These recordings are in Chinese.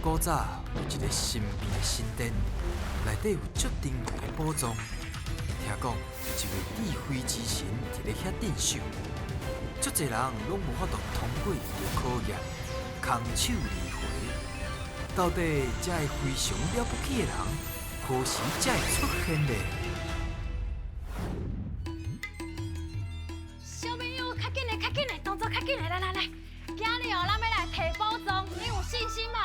古早有一个神秘的神殿，内底有足珍贵的宝藏。听讲有一位智慧之神伫咧遐镇守，足侪人拢无法度通过伊的考验，空手而回。到底这个非常了不起的人，何时才会出现呢？小朋友，较紧嘞，较紧嘞，动作较紧嘞，来来来，今日哦，咱要来摕宝藏，你有信心无？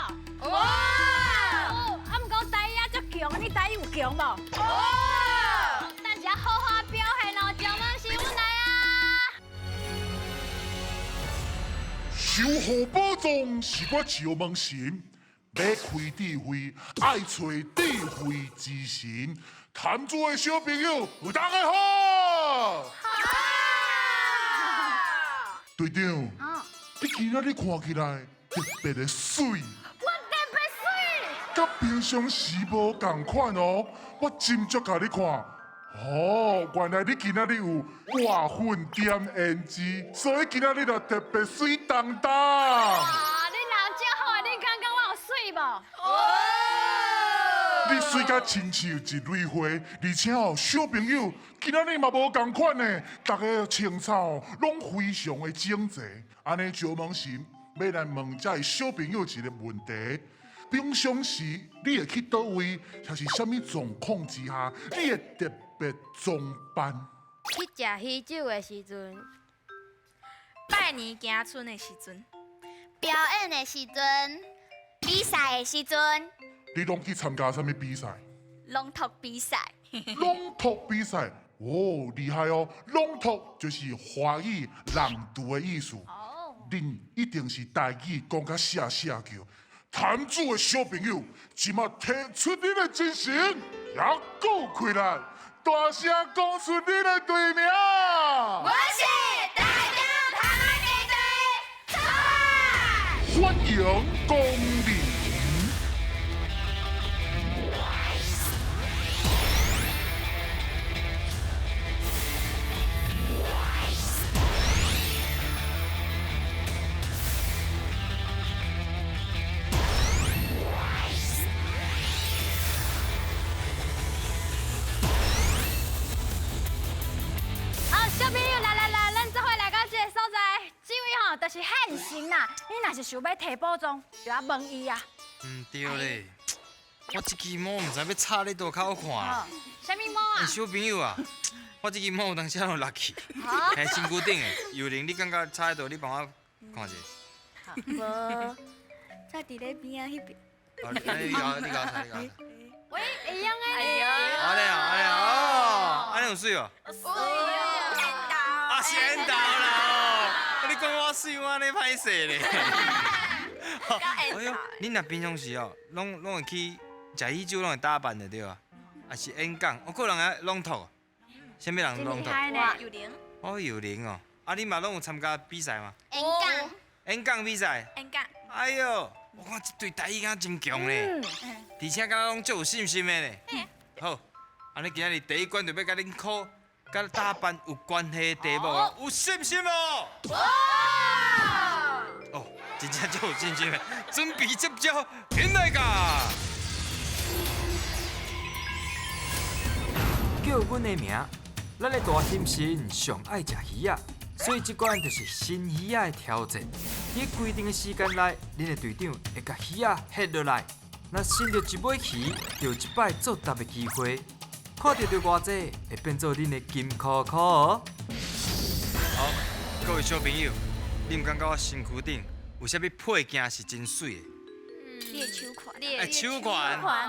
哇！啊，毋过台语足强，你台语有强无？哇！咱只好好表现哦，将门是阮来啊！守护宝藏是我石门神，要开智慧，爱找智慧之神。谈做的小朋友，有大家好。队长，你今仔日看起来特别的水，我特别水。甲平常时无共款哦。我斟酌甲你看，哦，原来你今仔日有挂粉点胭脂，所以今仔日就特别水当当。啊，你人真好，你感觉我有水无？你水甲亲像一蕊花，而且哦，小朋友今仔日嘛无共款呢，大家的青草拢非常的整齐。安尼石门神要来问这小朋友一个问题：平常时你会去倒位，还是什么状况之下，你会特别装扮？去食喜酒的时阵，拜年行春的时阵，表演的时阵，比赛的时阵，你拢去参加什么比赛？龙头比赛。朗读比赛，哦，厉害哦！朗读就是华语朗读的意思。恁一定是台语讲甲写叫。谈主的小朋友，即马提出你的精神，也够开来，大声讲出你的队名。我是大江台地队，欢迎光临。小朋友，来来来，咱做伙来到这个所在，这位吼就是汉神啦。你若是想要摕宝藏，就要问伊啊。对咧，我这支毛毋知要插咧倒口看。什么猫啊？小朋友啊，我这支毛有当时有落去，喺身躯顶诶。有灵，你感觉插喺倒，你帮我看者。无，在伫咧边啊迄边。你搞啥？喂，会用诶。哎呦，安尼有水哦。是缘投啦！你讲我水，我安尼歹势咧。哎呦，恁若平常时哦，拢会去食喜酒，拢会打扮的对啊？还是演讲？我个人爱朗读，啥物人朗读？有灵。哦，有灵哦。啊，你嘛拢有参加比赛吗？演讲。演讲比赛。演讲。哎呦，我看这对台语敢真强咧，而且敢拢足有信心的咧。好，安尼今日第一关就要甲恁考。甲打扮有关系的题目啊，有信心哦！哦，真正足有信心的，准备接招，现来个！叫阮的名，咱的大心神上爱食鱼啊，所以这关就是新鱼仔的挑战。伫规定的时间内，恁的队长会甲鱼仔下落来，若伸到一尾鱼，就有一摆作答的机会。看到着偌济，会变做恁的金箍箍哦。好，各位小朋友，你毋感觉我身躯顶有啥物配件是真水的？你的手环。手环。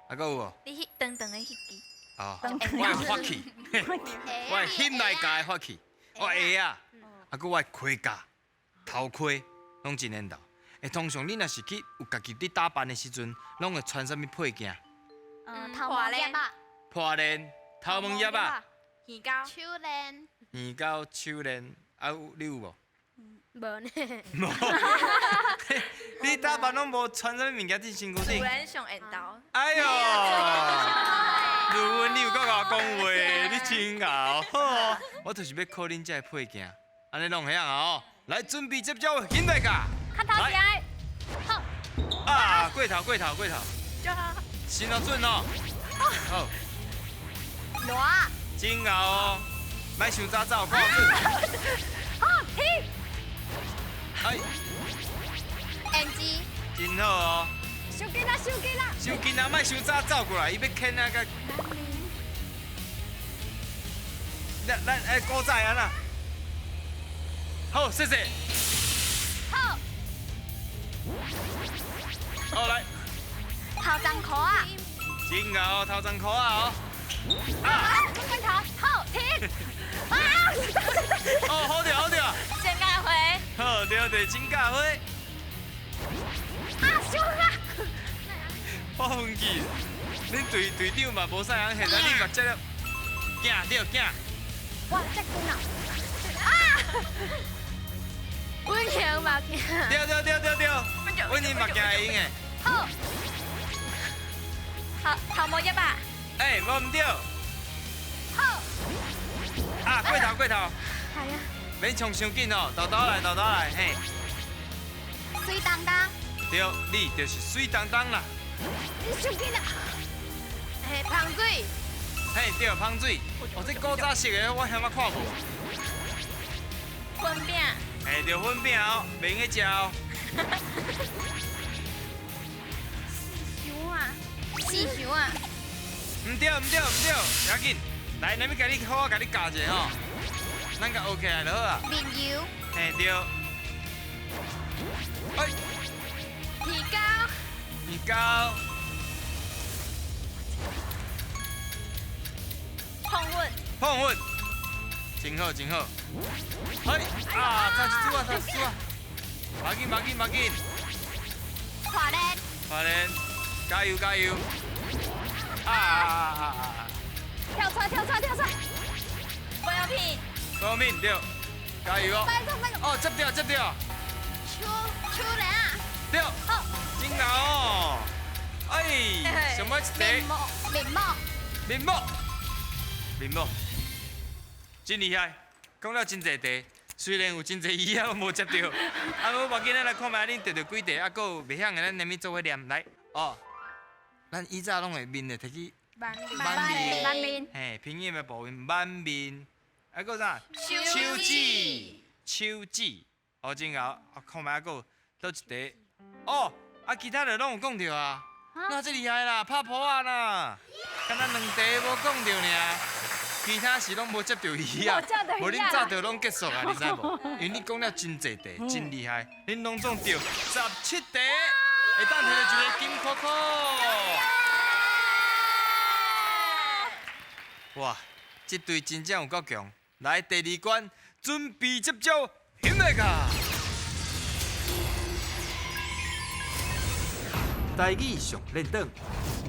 啊，搁有无？你迄长长的迄支。哦，我的发器，我的显来家的发器，我的鞋啊，啊，搁我的盔甲、头盔，拢真缘投。通常你若是去有家己伫打扮的时阵，拢会穿啥物配件？头毛叶吧。破链、头毛叶啊，耳膏、手链、耳膏、手链，啊你有无？无呢。无。你打扮拢无穿啥物物件伫身躯顶？主人上缘投。哎呦！如文，你有甲我讲话，你真熬。好，我就是要考恁这配件，安尼弄遐啊哦。来准备接招，现在个。看头前，好。啊，过头。心要准哦。好，热，真牛哦，莫想早走，看准。好，停。哎，演技，真好哦。收紧啦，手紧啊，莫伤早走过来，伊要牵啊个。咱古仔啊啦。好，谢谢。好，好来，头张口啊，真牛哦，头前箍啊哦。快头，好，停。啊！哦，好着。真爱回，好对，真假花。啊，收啦。我分去，恁队长嘛无啥人现在你目接了，惊。哇，这紧啊！温柔嘛，对，阮因目镜会用的。好，头毛一吧，哎，无唔对。好，啊，过头，系啊，免冲伤紧哦，豆来，嘿。水当当，对，你就是水当当啦。你收紧啦。嘿，芳水，嘿，对，芳水。哦，这古早式的我嫌我看无。粉饼，嘿，对，粉饼哦，免去食哦。熊啊，四熊啊，唔对，要紧。来，咱要甲你好好甲你教一下吼。咱甲学起来就好啊。面油，嘿，对。哎，皮糕，米糕。碰稳，真好。嘿，啊，差一组啊。马紧，滑链，快点，加油！啊！跳出来！高敏对，加油哦！拜托！哦，接掉，出人啊，对，真牛哦！哎，想要一题，面膜，真厉害，讲了真侪题，虽然有真侪遗憾无接到，啊，无要紧，咱来看卖恁得到几题，啊，还有袂晓的咱连咪做伙念来。哦，咱以前拢会面的摕去满面，嘿，拼音的部分满面，还有啥？手指，哦，真牛，啊，看卖还有倒一题，哦，啊，其他的拢有讲到啊，那这厉害啦，拍破啊啦，敢若2题无讲到尔。其他是拢无接到伊啊，无恁早就拢结束啊，你知无？因为你讲了真侪题，真厉害，恁拢总对17题，会当摕到一个金箍箍。哇，这队真正有够强！来第2关，准备接招，现在卡！台语上练档，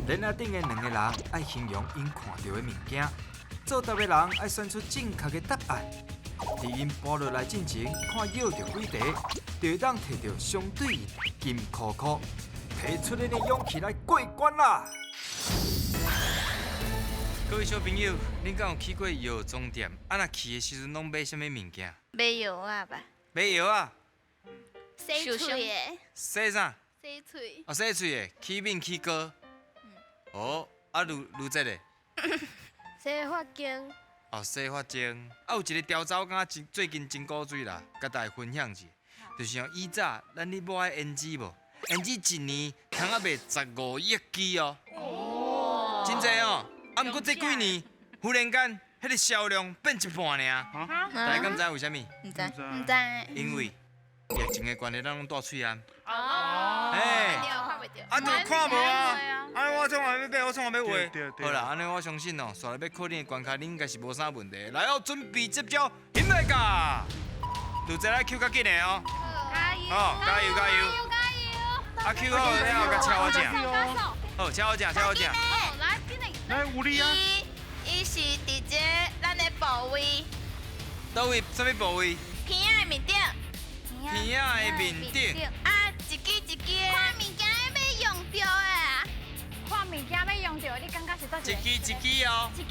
连下顶的2个人爱形容因看到的物件。做答的人要选出正确的答案，伫因搬落来进前，看绕着几题，就会当摕到相对应的金箍箍，提出恁的勇气来过关啦！各位小朋友，恁敢有去过药妆店？啊，若去的时阵拢买什么物件？买药啊吧，买药啊？洗嘴的，洗啥？洗嘴，哦，洗嘴的，起面起膏。哦，啊，如这个。洗发精，哦，洗发精，啊，有一个调查敢最近真古锥啦，甲大家分享一下，就是像以早咱咧买的胭脂无，胭脂一年通啊卖15亿支哦，真济哦，啊，毋过这几年忽然间，迄个销量变一半尔，大家敢知为虾米？唔知，因为疫情的关系，咱拢戴喙安。哦，哎，看袂到，啊，就看无啊。安尼我创话要买，我创话要画。对。好啦，安尼我相信哦，煞来要考恁的关卡，恁应该是无啥问题。来哦，准备接招，现在甲，就再来 Q 较紧的哦。哦，加油！啊 Q 好了后，甲敲我正。好，敲我正。来，有你啊！伊是伫这咱的部位，倒位？什么部位？鼻仔的面顶，鼻仔的面顶。啊，一支一支的。看物件要用到的。看物件要用到，你感觉是倒一个？一支哦。一支，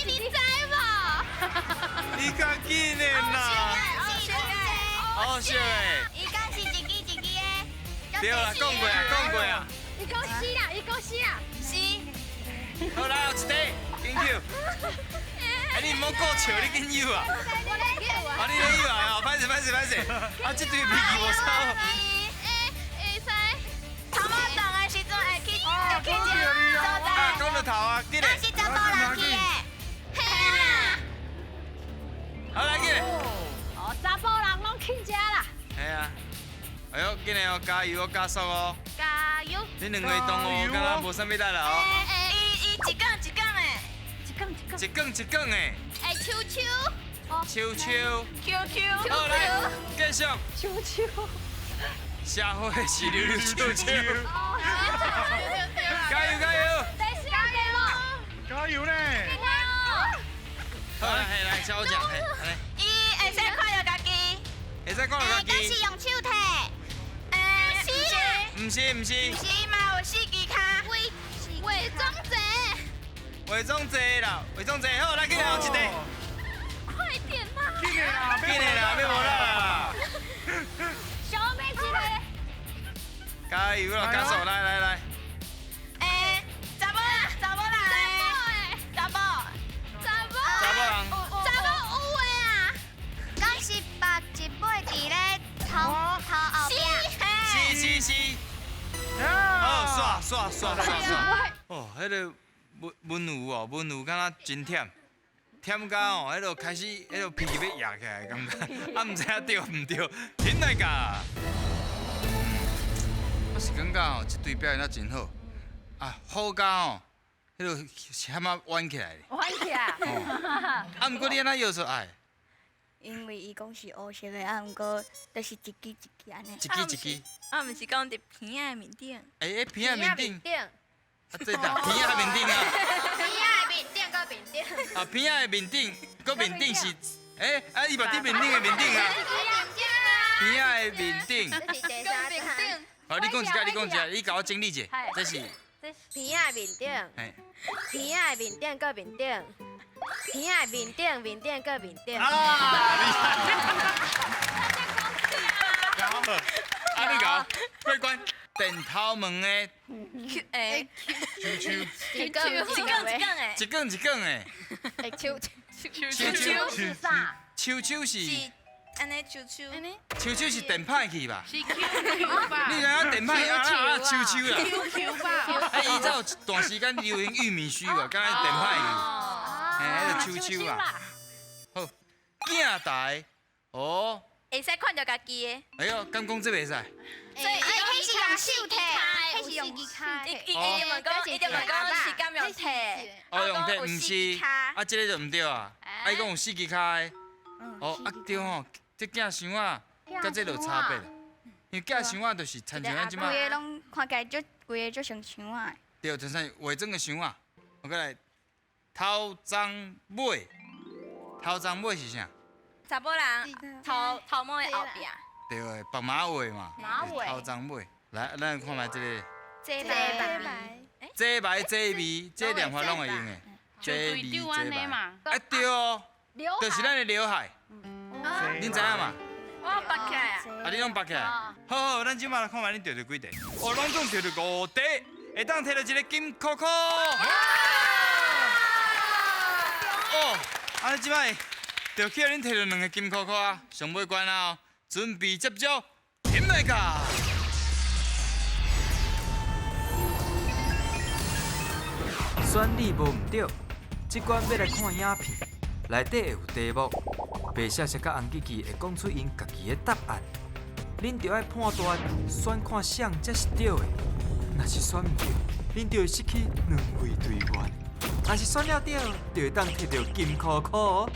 你知无？你较緊的啦。好笑的。伊讲是一支的，对啦，讲过啊。伊讲死啦，伊讲死啦。是。好来，后一题，紧扣。哎，你唔好过笑，你紧游啊！我来叫啊。啊，你咧游啊？歹势。啊，这对脾气无错。头毛长的时阵会去一个所在。啊，讲到头啊，记咧。那是查甫人去的。嘿啊！好来，记咧。哦，查甫人拢去食啦。系啊。哎呦，紧咧哦，加油哦，加速哦。加油！恁两个同哦，敢若无啥物力啦哦。伊一杠的。一杠的。哎，秋。好来，继续。秋。社会是溜溜秋秋。加油！等一下给我。加油呢！好来，小好食，来。伊会使看到家己。会使看到家但是己。用手摕。唔是。是嘛有四支卡。伪装者。伪装者啦，好来，记咧后一题。快点啦！紧的啦，紧的啦，要无啦啦。小妹子嘞。加油啦，加速，来。查某人。查某人。有诶啊！敢是白一尾伫咧头后边。是。好，刷。哦，迄个文武敢若真忝到哦，迄个开始，迄个脾气要压起来，感觉，啊，唔知影对唔对，恁来甲。我是感觉哦，这对表现得真好，啊，好甲哦，迄个险啊弯起来。弯起来。啊，毋过你安怎摇出来？因为伊讲是黑色的，啊，毋过就是一支安尼。一支。啊，毋是讲伫鼻仔面顶。哎，鼻仔面顶，顶。啊，这哪？鼻仔面顶啊？鼻仔面顶个面顶。啊，鼻仔的面顶，搁面顶是，啊，伊目顶面顶的面顶啊。鼻仔的面顶。这是第三层。好，你讲一下，你甲我整理一下，这是。鼻仔面顶，嘿。鼻仔面顶个面顶，鼻仔面顶个面顶。啊！啊，你搞过关，电头门的，一个诶。一杠的，秋是啥？秋是安尼秋。秋是电歹去吧？是 QQ 吧？你讲电歹啊，秋啦。 QQ 吧？啊，伊才有一段时间流行玉米须吧，敢若电歹去，迄个秋啊。好，镜台，哦。会使看到家己的。哎呦，敢讲这袂使？所以迄是用手摕，迄是用卡。伊就问讲是敢用摕？哦，用摕，毋是。啊，这个就毋对啊。啊，伊讲有4支卡的。哦，啊对吼，这镜箱啊，甲这就有差别。因为镜箱啊，就是亲像咱即摆。规个拢看起来规个就像箱啊。对，就是伪装的箱啊。我过来，头鬃尾是啥？查某人头毛的后壁。对个，白马尾嘛。马尾。头鬃尾，来，咱看卖这个。这白。这白这味，这两法拢会用的。这味这白。啊对哦，就是咱的刘海。恁知影嘛？我拔起来啊。啊，你拢拔起来。好，咱即摆来看卖恁钓到几题？哦，拢总钓到5题，会当摕到一个金扣扣。哦，啊，即摆就叫恁摕到2个金扣扣啊！上尾关啊，准备接招，天来甲！选你无毋对，即关要来看影片，内底会有题目，白小姐甲红吉吉会讲出因家己的答案，恁着爱判断，选看谁才是对的。若是选毋对，恁就会失去2位队员；若是选了对，就会当摕到金箍箍。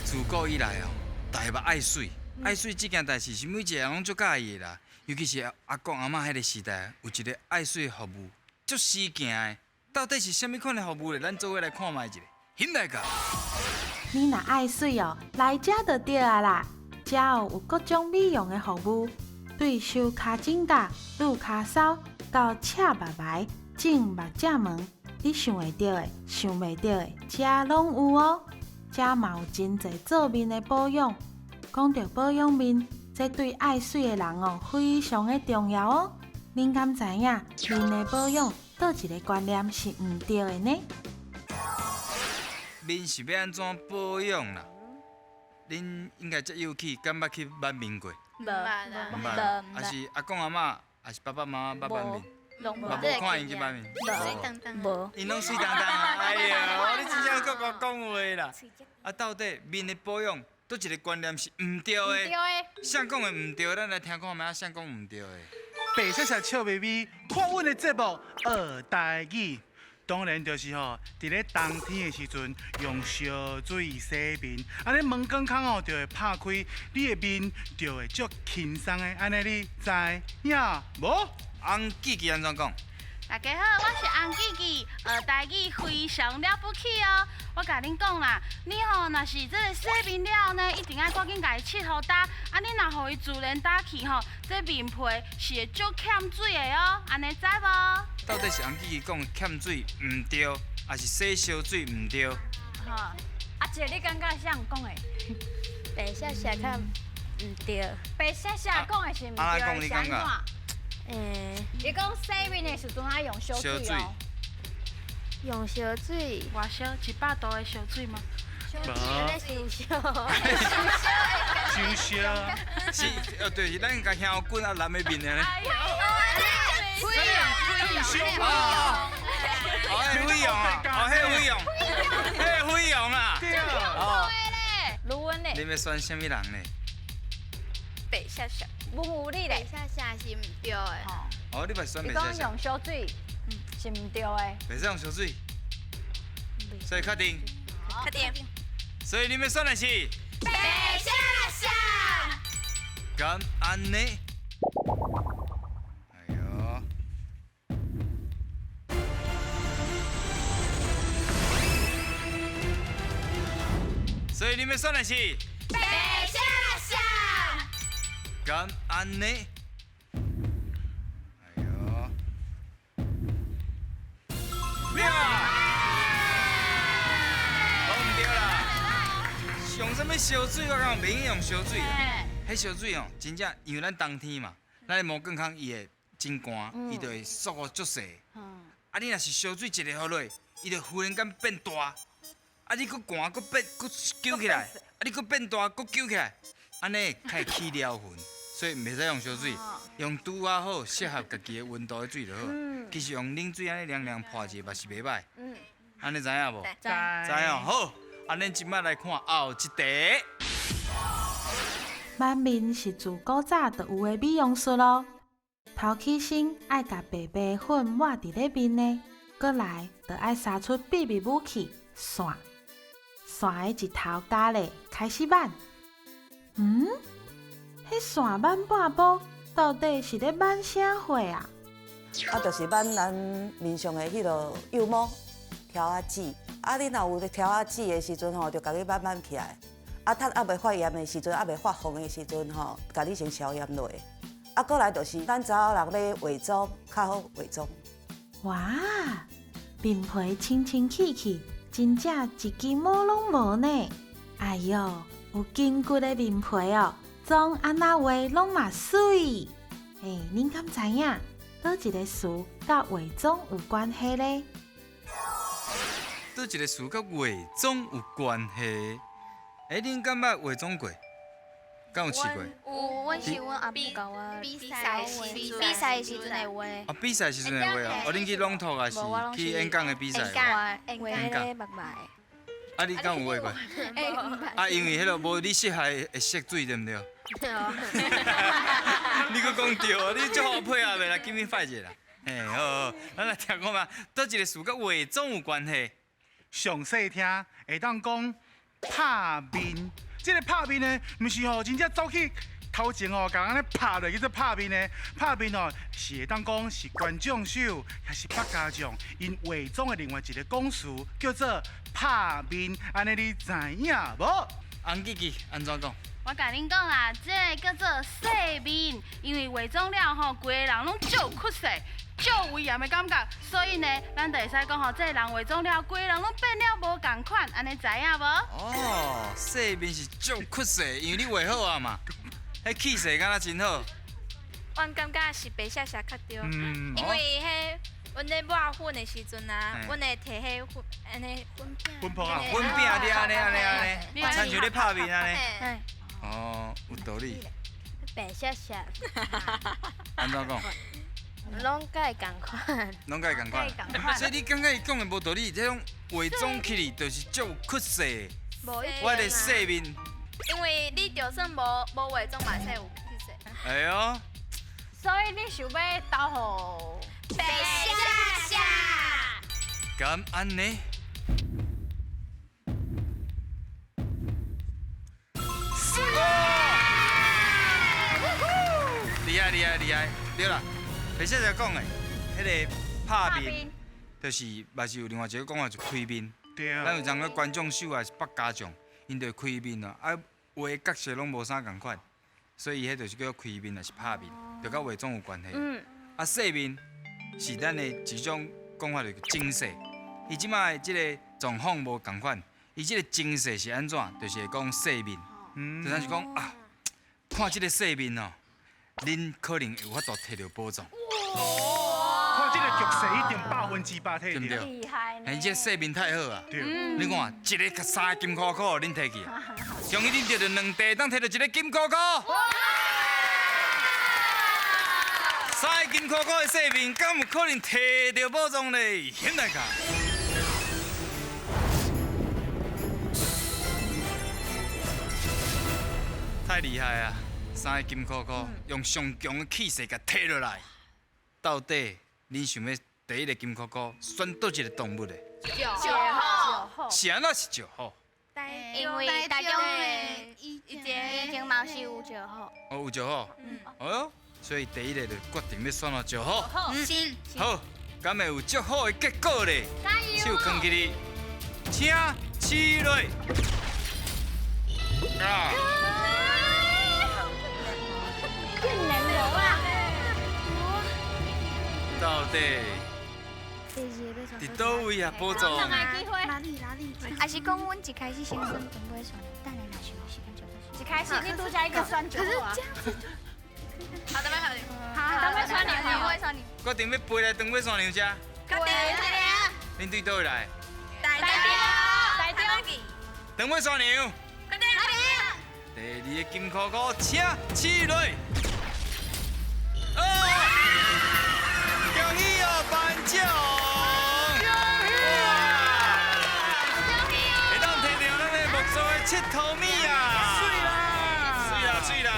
自古以来哦，大家爱水，爱水这件代志是每一个人拢足介意的啦。尤其是阿公阿嬷迄个时代，有一个爱水服务，足死行的。到底是啥物款的服务咧？咱做伙来看卖一下。现来个，你若爱水哦，来遮就对啊啦！遮有各种美容的服务，对修脚指甲、愈骹梢到赤目白、整目脊毛，你想会到的、想袂到的，遮拢有哦。遮嘛有真侪做面的保养。讲到保养面，这对爱水的人哦，非常的重要哦。恁敢知影面的保养倒一个观念是毋对的呢？面是要安怎保养啦？恁应该才有去，敢捌去挽面过？无啦，毋捌，还是阿公阿嬷，还是爸爸妈妈捌挽面？拢嘛无看因去挽面，水当当。无，因拢水当当啊！哎呀，你真正搁我讲话啦！啊，到底面的保养，倒一个观念是毋对的？对诶，谁讲的毋对？咱来听看觅，谁讲毋对的？白色色笑眯眯，看阮的节目学台语。当然就是吼，伫咧冬天的时阵，用烧水洗面，安尼门关孔就会拍开，你的面就会足轻松的。安尼你知影无？翁记记安怎讲？大家好，我是翁记记，学台语非常了不起哦。我甲恁讲啦，你若是这个洗面了后呢，一定要赶紧甲伊拭好干。啊，你若互伊自然干去吼，这面皮是会足欠水的哦。安尼知无？到底是翁记记讲欠水毋对，还是洗烧水毋对？吼，阿姐你感觉是人讲的？白色色较毋对。白写写讲的是毋啊对的，是安怎？伊讲洗面的时阵爱用烧水哦。用烧水，偌烧100度的烧水吗？安尼是有烧。真烧。是，对，是咱甲香棍啊淋的面的咧。哦，迄费用啊，哦，迄费用，迄费用啊。对啊。哦，卢温嘞，你要选什么人呢？白色色，无你嘞白。色色是毋对的。哦，你袂选伊白色色，讲用烧水，是毋对的。袂使用烧水，所以确定。确定。所以你们选的是白色色。敢安尼？哎呦！所以你们选的是白色色。敢安尼？哎呦！妙啊！哦，唔对啦，用什么烧水？我讲袂用烧水啦。迄烧水哦，真正因为咱冬天嘛，咱的毛更康伊会真寒，伊就会缩个足细。啊，你若是烧水一个好落，伊就忽然间变大。啊，你搁寒，搁变，搁揪起来，啊，你搁变大，搁揪起来，安尼较会起了痕。所以袂使用烧水，用拄啊好适合家己的温度的水就好。其实用冷水安尼凉凉泡者嘛是袂歹。安尼知影无？知哦。好，安尼即摆来看后一题。挽面是自古早就有的美容术咯。头起身爱甲白白粉抹伫咧面呢，搁来就爱杀出秘密武器线，线的一头加咧开始挽。迄线挽半步，到底是咧挽啥货啊？啊，就是挽咱面上的迄落幼毛条仔籽。啊，你若有条仔籽的时阵吼，就家己挽起来。啊，趁还袂发炎的时阵，还袂发红的时阵吼，家己先消炎落。啊，过来就是咱查某人要化妆，较好化妆。哇，面皮清清气气，真正一根毛拢无呢。哎哟，有筋骨的面皮哦，妆安那画拢嘛水。恁敢知影，倒一个词甲化妆有关系呢？倒一个事甲化妆有关系？恁敢捌化妆过？敢有试过？有，阮是阮阿母教我比赛的时阵的话。啊，比赛时阵的话哦，恁去朗读还是去演讲的比赛？画迄个目眉。啊，你敢有画过？啊，因为迄落无你适合的色水，对毋对？你搁讲对啊，你最好配合的来，紧紧快一下啦。好，咱来听看嘛，倒一个事甲化妆有关系？详细听，会当讲拍面。这个拍面呢，毋是吼真正走去头前吼，共安尼拍落去做拍面呢。拍面哦，是会当讲是观众秀，还是百家将因化妆的另外一个讲词，叫做拍面。安尼你知影无？翁记记安怎讲？我甲恁讲啦，这个叫做洗面，因为化妆了吼，规个人拢足有气势。足威严的感觉，所以呢，咱就会使讲吼，这个人化妆了，规个人拢变了无共款，安尼知影无？哦，洗面是足气势，因为你画好啊嘛。迄气势敢若真好。阮感觉是白写写较对，嗯因为迄阮咧抹粉的时阵啊，阮会摕迄粉安尼粉饼，粉泡啊粉饼你安尼，亲像咧拍面安尼。嘿，哦，有道理。白写写，安怎讲？拢该共款。拢甲伊共款。所以你感觉伊讲的无道理，这种化妆起哩就是足有气势的。无一我的细面，因为你就算无化妆嘛，会有气势。哎呦，所以你想要投互白写写。敢安尼？厉害厉害厉害！对啦，白小姐讲的，迄个拍面，就是嘛是有另外一个讲法，就开面。对咱有阵个观众秀啊是北家将，因就开面啊，啊画的角色拢无啥共款，所以迄就是叫开面，也是拍面，就甲化妆有关系。啊细面是咱的一种讲法，就叫精细。伊即摆即个状况无共款，伊即个精细是安怎？就是会讲细面，就咱是讲啊，看即个细面哦，恁可能有法度摕到宝藏。看这个角色一定100%对不对摕到。厉害呢？哎，这细面太好啊！对，你看，一个甲3个金箍箍，恁摕去啊！终于恁摕到2地，当摕到一个金箍箍。3个金箍箍的细面，敢有可能摕到宝藏嘞？现在讲，太厉害啊！3个金箍箍用上强的气势甲摕落来，到底恁想要第一个金箍箍选倒一个动物嘞？是安怎是石虎？因为大家以前嘛是有就好。哦，有石虎。哦哟，所以第一个就决定要选了石虎。是。好，敢会有足好的结果咧？手放起你，请起来。啊！到底伫倒位啊？宝藏？还是讲阮一开始先算准备算，等下若想有时间就再一开始你拄才一个酸酒啊。好的，好的。好，等我酸牛我会酸牛。决定要飞来长尾山牛吃？确定。恁对倒位来？大家。长尾山牛。确定。第二个金箍箍，请起来。恭喜哦，颁奖！会当摕到咱的木造的佚佗米啊！水啦！水啦！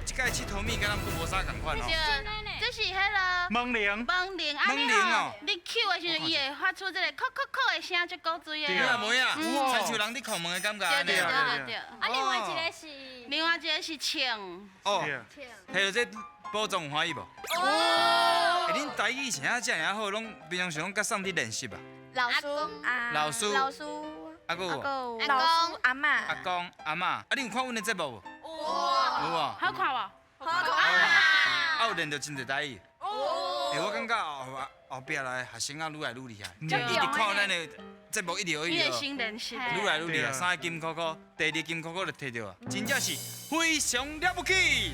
这届佚佗米跟咱不无啥共款哦。这是迄个蒙铃，安尼吼，你扣的时阵，伊会发出这个扣扣扣的声，足古锥的。对啊，无呀，亲像人伫叩门的感觉安尼对啊。对。啊，另外一个是，另外一个是枪。哦，摕到这宝藏有欢喜无？哦。恁台语是遐遮尔好，拢平常时拢甲送伫练习啊。老师啊，老师。啊，佮有。老师阿嬷。阿公阿嬷，啊，你有看阮的节目无？有无？好看无？啊，有练到真侪台语。我感觉后壁来学生啊愈来愈厉害。一直看咱的节目一直你的新练习。愈来愈厉害，3个金箍箍，第二金箍箍就摕到啊，真正是非常了不起。